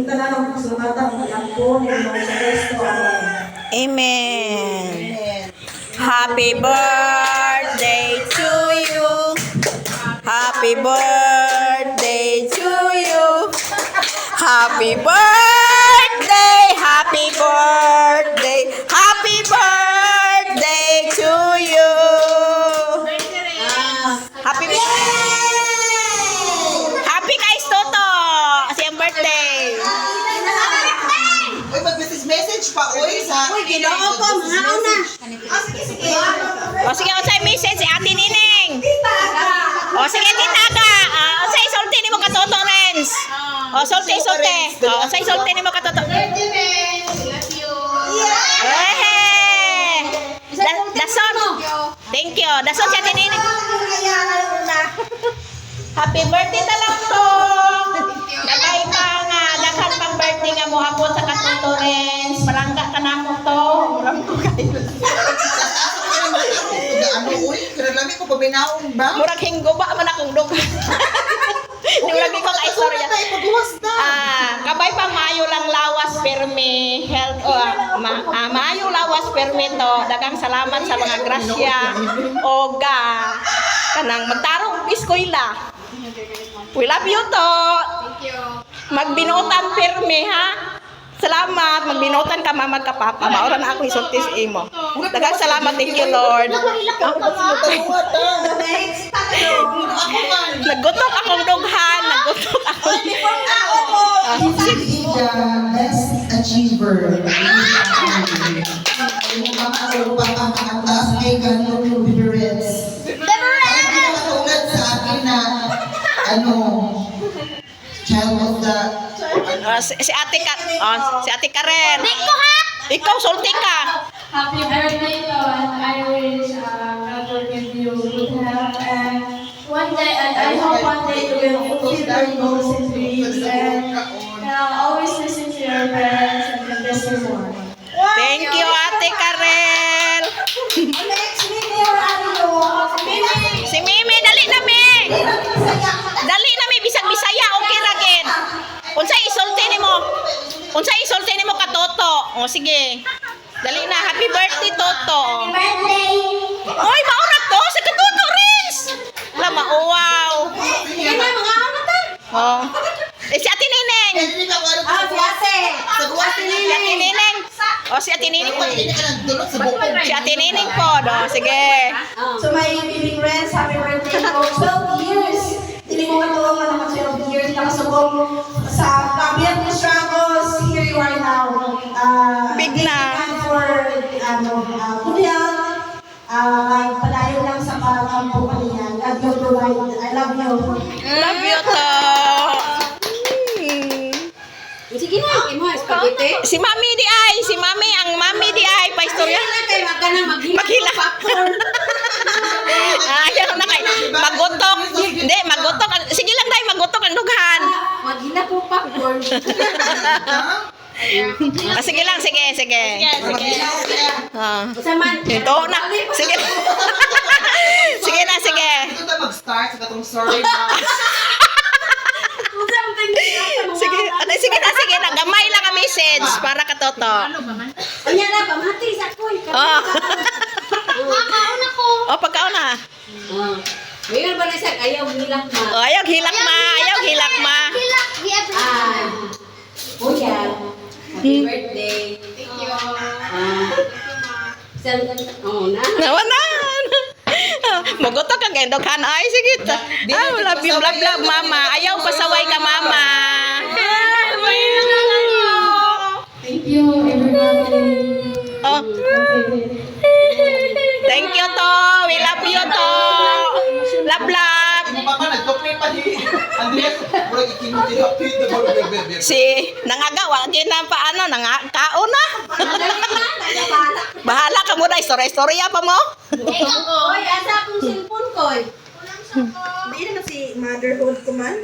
Ining tanan ang pasalamatan ng Apo ni Lord Cristo. Amen. Happy birthday to you. Happy birthday to you. Happy birthday. Happy birthday. Happy birthday to you. Happy Happy kay Toto. Siyang birthday. Uy, mag-message pa, uy, sa... Uy, ginoo ko, mga una. O sige, unsay message si Ate Nining? O sige, titaga. Unsay sulti nimo ka Toto Renz? O sulti. O unsay sulti nimo ka Toto? Dason. Thank you. Dason si Ate Nining. Happy birthday talang to. Dagay pa nga, daghan pang birthday nga mo hapon sa Toto Renz. Palangga ka na mo to. Murang ko kayo. Ano, uy, karalami ko pabinaon ba? Murag hinggo ba man akong dog. Murag ko ka istorya. Kabay pa maayo lang lawas permi health maayo lawas permi to. Dagang salamat sa mga grasya o kanang magtarong eskwela. We love you to. Thank you. Magbinutan permi ha. Salamat, magbinutan ka mama ka papa. Maura na ako isulti sa imo. Dagang salamat, thank you Lord. Naggutok akong dughan, naggutok ako. He's the best achiever. Child of the... Si Ate Karen. Ikaw sulti ka. Happy birthday, Lord. I wish God will give you good health and one day, and I hope one day you will fulfill your goals and dreams and always listen to your parents and the best you more. Thank you, Ate Karen. Si Mimi, dali na mi. Dali na mi, bisag Bisaya, okay ra gid. Unsay isulti nimo? Unsay isulti nimo ka Toto? O sige. Dali na, happy birthday Toto. Oy, maura to sa ka Toto Riz. La wow. Oh. Si Ate Nining. Si Ate Nining. O si Ate Nining po. Si Ate Nining po. Sige. So my baby friends, happy birthday po. 12 years. Hindi mo matulungan ako 12 years. Nakasubong sa kabiyak ng struggles. Here you are now. Big na. For good health. Padayon lang sa pagkampo ko niya. God will provide. I love you. Love you to. Sige na, imo spaghetti. Si Mami di ay, ang Mami di ay pa istorya. Kay Maghila. Ayaw na kay magutok. Hindi, magutok. Sige lang dai, magutok ang dughan. Maghila po popcorn. Sige lang, sige. Saman. Ito na. Sige. Sige na, sige. Ito tayo mag-start sa katong story na. Sige na. Gamay lang ang message para ka Toto. Anya na ba mati sa koy. Oh. Kakaon ako. Oh, pagkaon na. Mayroon ba na sa ayaw hilak ma? Oh, ayaw hilak ma. Kuya. Happy birthday. Thank you. Naman na. Magutok ka kay doghan ay sige. Love you, love mama. Ayaw pasaway ka mama. Thank you, everybody. Oh. Thank you to. We love you to. Love. Mama, nag-talk pa ni Andres. Murag ikinuti na pito. Si nangagawa na paano nangakaon na. Bahala ka muna istorya pa mo. Oy, asa akong cellphone ko. Hindi na si motherhood ko man.